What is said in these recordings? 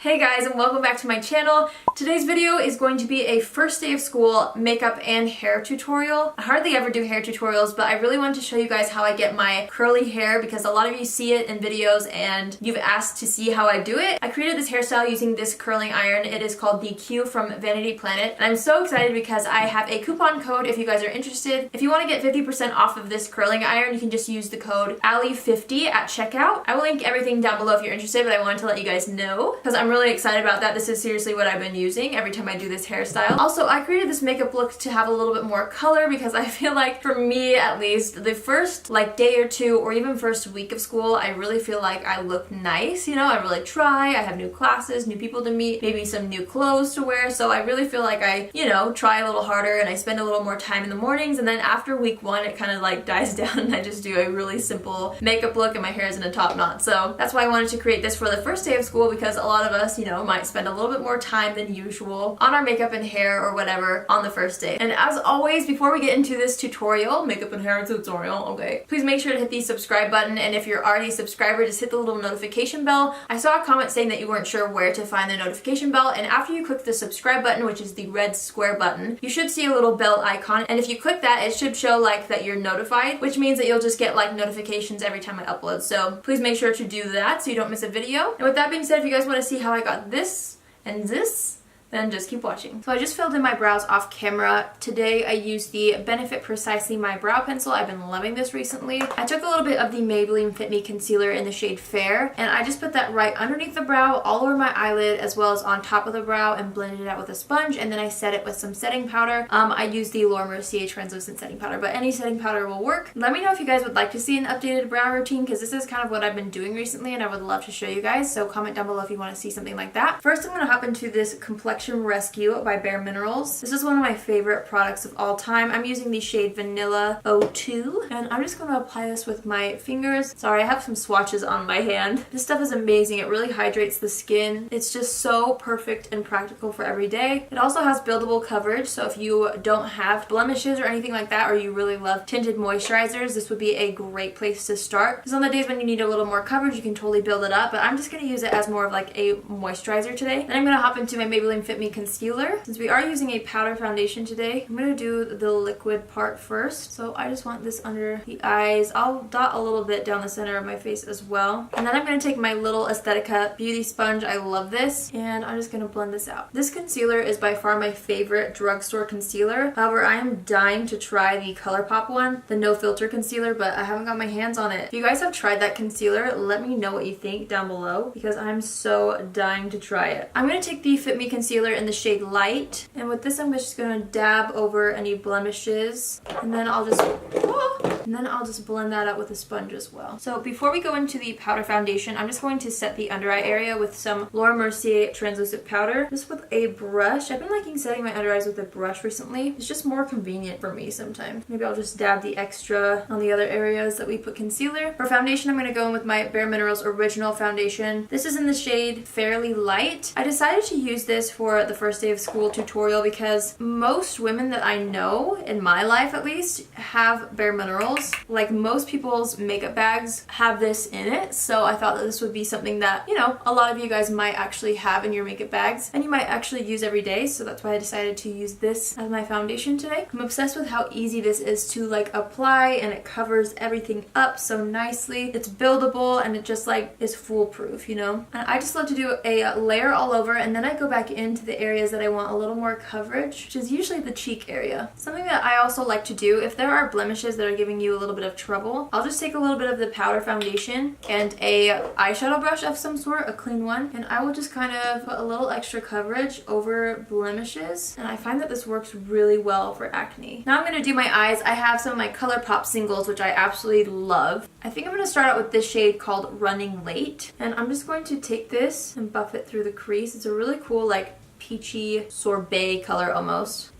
Hey guys, and welcome back to my channel. Today's video is going to be a first day of school makeup and hair tutorial. I hardly ever do hair tutorials, but I really wanted to show you guys how I get my curly hair because a lot of you see it in videos and you've asked to see how I do it. I created this hairstyle using this curling iron. It is called the Q from Vanity Planet, and I'm so excited because I have a coupon code if you guys are interested. If you want to get 50% off of this curling iron, you can just use the code Allie50 at checkout. I will link everything down below if you're interested, but I wanted to let you guys know because I'm really excited about that. This is seriously what I've been using every time I do this hairstyle. Also, I created this makeup look to have a little bit more color because I feel like, for me at least, the first day or two or even first week of school, I really feel like I look nice, you know? I really try. I have new classes, new people to meet, maybe some new clothes to wear, so I really feel like I, try a little harder and I spend a little more time in the mornings, and then after week one, it kind of dies down and I just do a really simple makeup look and my hair is in a top knot. So that's why I wanted to create this for the first day of school because a lot of us, might spend a little bit more time than usual on our makeup and hair or whatever on the first day. And as always, before we get into this tutorial, makeup and hair tutorial, okay, please make sure to hit the subscribe button, and if you're already a subscriber, just hit the little notification bell. I saw a comment saying that you weren't sure where to find the notification bell, and after you click the subscribe button, which is the red square button, you should see a little bell icon, and if you click that, it should show that you're notified, which means that you'll just get notifications every time I upload. So please make sure to do that so you don't miss a video. And with that being said, if you guys want to see how I got this and this, then just keep watching. So I just filled in my brows off camera. Today I used the Benefit Precisely My Brow Pencil. I've been loving this recently. I took a little bit of the Maybelline Fit Me Concealer in the shade Fair, and I just put that right underneath the brow, all over my eyelid, as well as on top of the brow, and blended it out with a sponge, and then I set it with some setting powder. I used the Mercier translucent setting powder, but any setting powder will work. Let me know if you guys would like to see an updated brow routine, because this is kind of what I've been doing recently, and I would love to show you guys, so comment down below if you want to see something like that. First, I'm going to hop into this complexion Rescue by Bare Minerals. This is one of my favorite products of all time. I'm using the shade Vanilla 02, and I'm just going to apply this with my fingers. Sorry, I have some swatches on my hand. This stuff is amazing. It really hydrates the skin. It's just so perfect and practical for every day. It also has buildable coverage, so if you don't have blemishes or anything like that, or you really love tinted moisturizers, this would be a great place to start. Because on the days when you need a little more coverage, you can totally build it up, but I'm just going to use it as more of a moisturizer today. Then I'm going to hop into my Maybelline Fit Me Concealer. Since we are using a powder foundation today, I'm going to do the liquid part first. So I just want this under the eyes. I'll dot a little bit down the center of my face as well. And then I'm going to take my little Aesthetica beauty sponge. I love this. And I'm just going to blend this out. This concealer is by far my favorite drugstore concealer. However, I am dying to try the ColourPop one, the no filter concealer, but I haven't got my hands on it. If you guys have tried that concealer, let me know what you think down below because I'm so dying to try it. I'm going to take the Fit Me Concealer in the shade Light, and with this I'm just going to dab over any blemishes, and then I'll just blend that out with a sponge as well. So before we go into the powder foundation, I'm just going to set the under eye area with some Laura Mercier translucent powder, just with a brush. I've been liking setting my under eyes with a brush recently. It's just more convenient for me sometimes. Maybe I'll just dab the extra on the other areas that we put concealer. For foundation, I'm going to go in with my Bare Minerals Original Foundation. This is in the shade Fairly Light. I decided to use this for the first day of school tutorial because most women that I know, in my life at least, have Bare Minerals. Most people's makeup bags have this in it, so I thought that this would be something that, a lot of you guys might actually have in your makeup bags and you might actually use every day, so that's why I decided to use this as my foundation today. I'm obsessed with how easy this is to apply, and it covers everything up so nicely. It's buildable and it just is foolproof, And I just love to do a layer all over, and then I go back into the areas that I want a little more coverage, which is usually the cheek area. Something that I also like to do, if there are blemishes that are giving you a little bit of trouble, I'll just take a little bit of the powder foundation and a eyeshadow brush of some sort, a clean one, and I will just kind of put a little extra coverage over blemishes, and I find that this works really well for acne. Now I'm going to do my eyes. I have some of my ColourPop singles, which I absolutely love. I think I'm going to start out with this shade called Running Late, and I'm just going to take this and buff it through the crease. It's a really cool peachy sorbet color almost.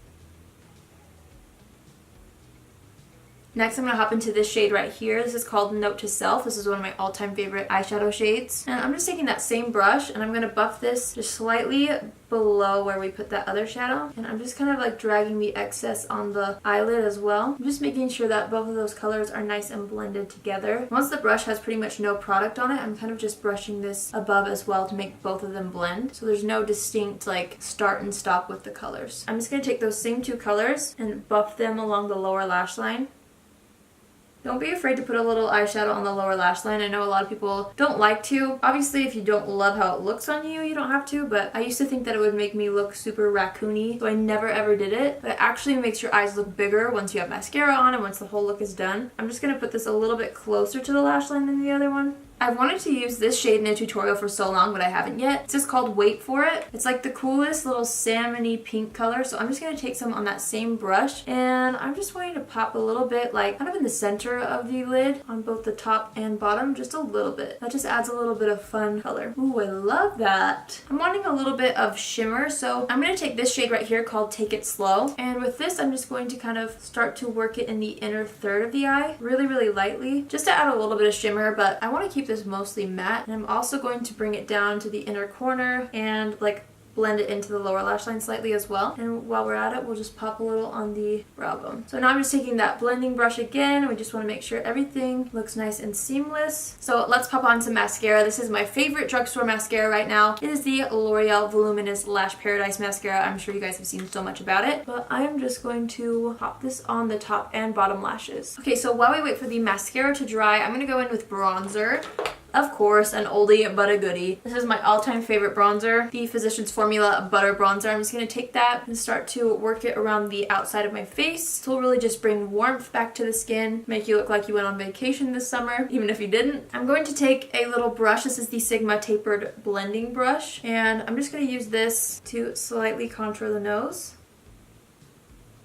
Next, I'm going to hop into this shade right here. This is called Note to Self. This is one of my all-time favorite eyeshadow shades. And I'm just taking that same brush and I'm going to buff this just slightly below where we put that other shadow. And I'm just kind of like dragging the excess on the eyelid as well. I'm just making sure that both of those colors are nice and blended together. Once the brush has pretty much no product on it, I'm kind of just brushing this above as well to make both of them blend. So there's no distinct like start and stop with the colors. I'm just going to take those same two colors and buff them along the lower lash line. Don't be afraid to put a little eyeshadow on the lower lash line. I know a lot of people don't like to. Obviously, if you don't love how it looks on you, you don't have to, but I used to think that it would make me look super raccoony, so I never ever did it. But it actually makes your eyes look bigger once you have mascara on and once the whole look is done. I'm just going to put this a little bit closer to the lash line than the other one. I've wanted to use this shade in a tutorial for so long, but I haven't yet. It's just called Wait For It. It's like the coolest little salmon-y pink color, so I'm just going to take some on that same brush, and I'm just going to pop a little bit, like kind of in the center of the lid, on both the top and bottom, just a little bit. That just adds a little bit of fun color. Ooh, I love that. I'm wanting a little bit of shimmer, so I'm going to take this shade right here called Take It Slow, and with this I'm just going to kind of start to work it in the inner third of the eye, really, really lightly, just to add a little bit of shimmer, but I want to keep this mostly matte. And I'm also going to bring it down to the inner corner and like blend it into the lower lash line slightly as well. And while we're at it, we'll just pop a little on the brow bone. So now I'm just taking that blending brush again. We just want to make sure everything looks nice and seamless. So let's pop on some mascara. This is my favorite drugstore mascara right now. It is the L'Oreal Voluminous Lash Paradise Mascara. I'm sure you guys have seen so much about it, but I am just going to pop this on the top and bottom lashes. Okay, so while we wait for the mascara to dry, I'm going to go in with bronzer. Of course, an oldie but a goodie. This is my all-time favorite bronzer, the Physicians Formula Butter Bronzer. I'm just going to take that and start to work it around the outside of my face. This will really just bring warmth back to the skin, make you look like you went on vacation this summer, even if you didn't. I'm going to take a little brush. This is the Sigma Tapered Blending Brush, and I'm just going to use this to slightly contour the nose.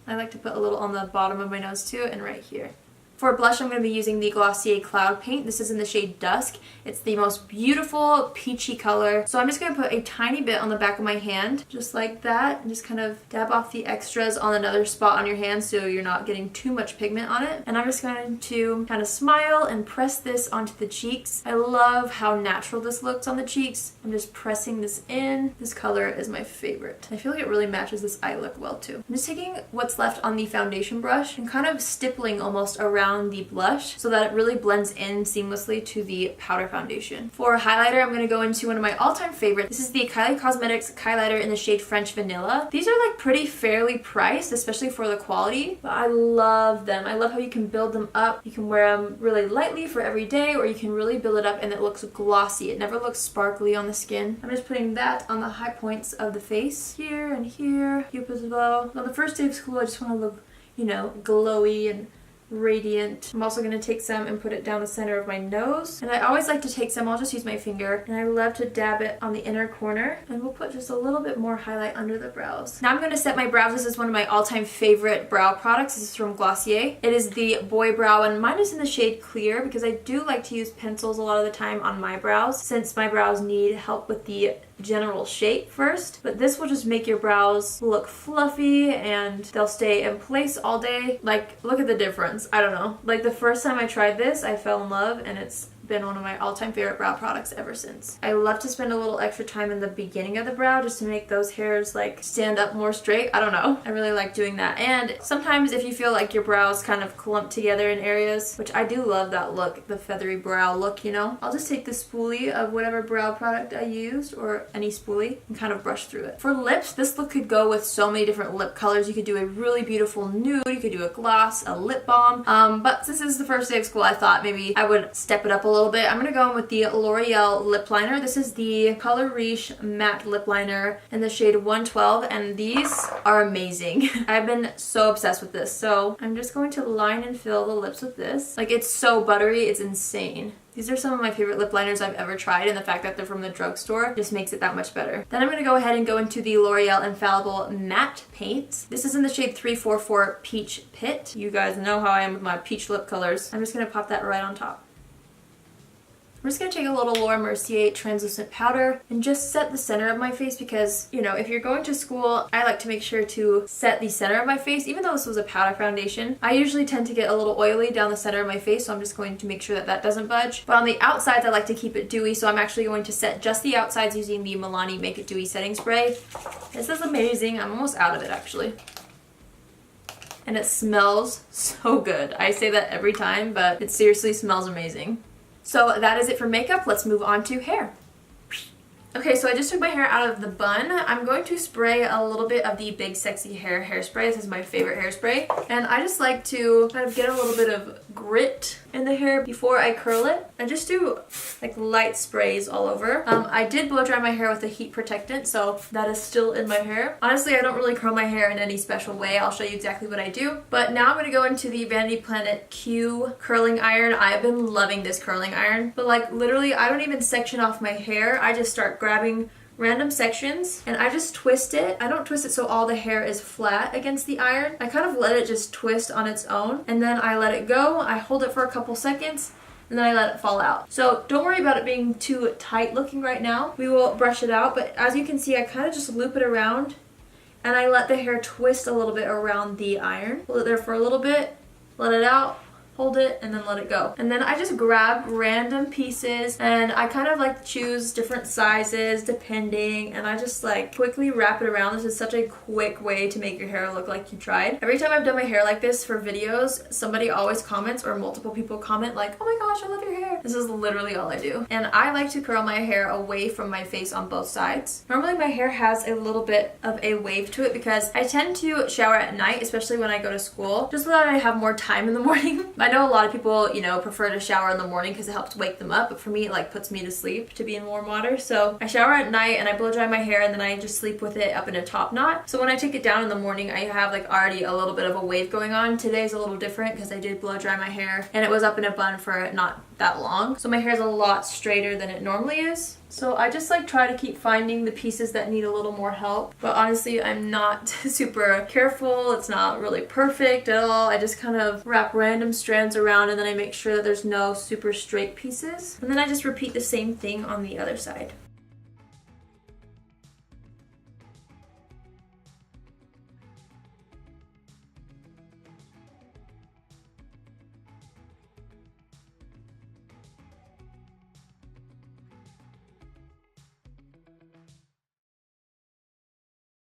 I like to put a little on the bottom of my nose too, and right here. For blush, I'm going to be using the Glossier Cloud Paint. This is in the shade Dusk. It's the most beautiful peachy color. So I'm just going to put a tiny bit on the back of my hand, just like that, and just kind of dab off the extras on another spot on your hand so you're not getting too much pigment on it. And I'm just going to kind of smile and press this onto the cheeks. I love how natural this looks on the cheeks. I'm just pressing this in. This color is my favorite. I feel like it really matches this eye look well too. I'm just taking what's left on the foundation brush and kind of stippling almost around the blush so that it really blends in seamlessly to the powder foundation. For highlighter, I'm going to go into one of my all-time favorites. This is the Kylie Cosmetics highlighter in the shade French Vanilla. These are like pretty fairly priced, especially for the quality, but I love them. I love how you can build them up. You can wear them really lightly for every day, or you can really build it up and it looks glossy. It never looks sparkly on the skin. I'm just putting that on the high points of the face, here and here, cupid's bow. On the first day of school, I just want to look, you know, glowy and radiant. I'm also going to take some and put it down the center of my nose. And I always like to take some, I'll just use my finger, and I love to dab it on the inner corner. And we'll put just a little bit more highlight under the brows. Now I'm going to set my brows. This is one of my all-time favorite brow products. This is from Glossier. It is the Boy Brow, and mine is in the shade Clear because I do like to use pencils a lot of the time on my brows since my brows need help with the general shape first, but this will just make your brows look fluffy and they'll stay in place all day. Like, look at the difference. I don't know. Like, the first time I tried this, I fell in love, and it's been one of my all-time favorite brow products ever since. I love to spend a little extra time in the beginning of the brow just to make those hairs like stand up more straight. I don't know. I really like doing that. And sometimes if you feel like your brows kind of clump together in areas, which I do love that look, the feathery brow look, you know, I'll just take the spoolie of whatever brow product I used, or any spoolie, and kind of brush through it. For lips, this look could go with so many different lip colors. You could do a really beautiful nude, you could do a gloss, a lip balm, but since this is the first day of school, I thought maybe I would step it up a little bit. I'm gonna go in with the L'Oreal lip liner. This is the Color Riche matte lip liner in the shade 112, and these are amazing. I've been so obsessed with this, so I'm just going to line and fill the lips with this. Like, it's so buttery, it's insane. These are some of my favorite lip liners I've ever tried, and the fact that they're from the drugstore just makes it that much better. Then I'm going to go ahead and go into the L'Oreal Infallible Matte Paint. This is in the shade 344 Peach Pit. You guys know how I am with my peach lip colors. I'm just going to pop that right on top. I'm just going to take a little Laura Mercier translucent powder and just set the center of my face because, you know, if you're going to school, I like to make sure to set the center of my face. Even though this was a powder foundation, I usually tend to get a little oily down the center of my face, so I'm just going to make sure that that doesn't budge. But on the outsides, I like to keep it dewy, so I'm actually going to set just the outsides using the Milani Make It Dewy setting spray. This is amazing. I'm almost out of it, actually. And it smells so good. I say that every time, but it seriously smells amazing. So that is it for makeup. Let's move on to hair. Okay, so I just took my hair out of the bun. I'm going to spray a little bit of the Big Sexy Hair hairspray. This is my favorite hairspray. And I just like to kind of get a little bit of grit in the hair before I curl it. I just do like light sprays all over. I did blow dry my hair with a heat protectant, so that is still in my hair. Honestly, I don't really curl my hair in any special way. I'll show you exactly what I do. But now I'm going to go into the Vanity Planet Q curling iron. I've been loving this curling iron. But like literally, I don't even section off my hair. I just start grabbing random sections and I just twist it. I don't twist it so all the hair is flat against the iron. I kind of let it just twist on its own and then I let it go. I hold it for a couple seconds and then I let it fall out. So don't worry about it being too tight looking right now. We will brush it out, but as you can see, I kind of just loop it around and I let the hair twist a little bit around the iron. Hold it there for a little bit, let it out, hold it, and then let it go. And then I just grab random pieces and I kind of like choose different sizes depending, and I just like quickly wrap it around. This is such a quick way to make your hair look like you tried. Every time I've done my hair like this for videos, somebody always comments or multiple people comment like, oh my gosh, I love your hair. This is literally all I do. And I like to curl my hair away from my face on both sides. Normally my hair has a little bit of a wave to it because I tend to shower at night, especially when I go to school, just so that I have more time in the morning. I know a lot of people, you know, prefer to shower in the morning because it helps wake them up, but for me it like puts me to sleep to be in warm water. So I shower at night and I blow dry my hair and then I just sleep with it up in a top knot. So when I take it down in the morning, I have like already a little bit of a wave going on. Today's a little different because I did blow dry my hair and it was up in a bun for not that long. So my hair is a lot straighter than it normally is. So I just like try to keep finding the pieces that need a little more help. But honestly, I'm not super careful. It's not really perfect at all. I just kind of wrap random strands around and then I make sure that there's no super straight pieces. And then I just repeat the same thing on the other side.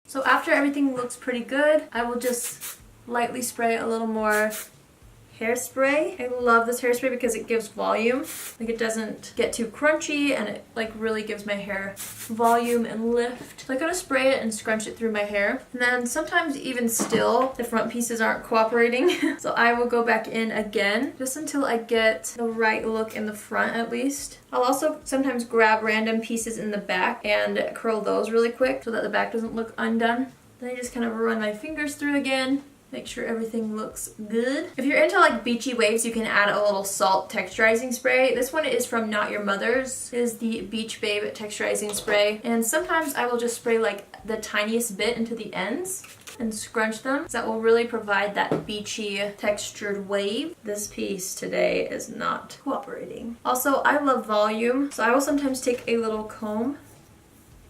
So after everything looks pretty good, I will just lightly spray a little more hairspray. I love this hairspray because it gives volume. Like it doesn't get too crunchy and it like really gives my hair volume and lift. So I gotta spray it and scrunch it through my hair. And then sometimes even still, the front pieces aren't cooperating. So I will go back in again just until I get the right look in the front at least. I'll also sometimes grab random pieces in the back and curl those really quick so that the back doesn't look undone. Then I just kind of run my fingers through again. Make sure everything looks good. If you're into like beachy waves, you can add a little salt texturizing spray. This one is from Not Your Mother's. It is the Beach Babe texturizing spray. And sometimes I will just spray like the tiniest bit into the ends and scrunch them. That will really provide that beachy textured wave. This piece today is not cooperating. Also, I love volume, so I will sometimes take a little comb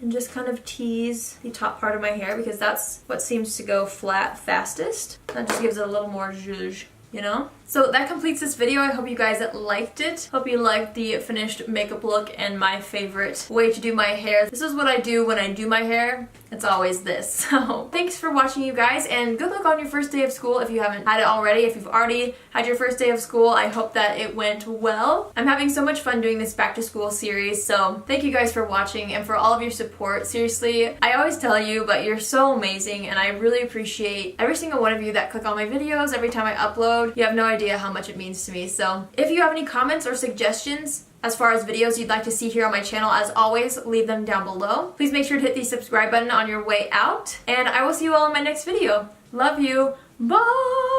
and just kind of tease the top part of my hair because that's what seems to go flat fastest. That just gives it a little more zhuzh, you know? So that completes this video. I hope you guys liked it. Hope you liked the finished makeup look and my favorite way to do my hair. This is what I do when I do my hair. It's always this. So thanks for watching, you guys, and good luck on your first day of school if you haven't had it already. If you've already had your first day of school, I hope that it went well. I'm having so much fun doing this back to school series, so thank you guys for watching and for all of your support. Seriously, I always tell you, but you're so amazing and I really appreciate every single one of you that click on my videos every time I upload. You have no idea how much it means to me. So if you have any comments or suggestions as far as videos you'd like to see here on my channel, as always, leave them down below. Please make sure to hit the subscribe button on your way out, and I will see you all in my next video. Love you. Bye!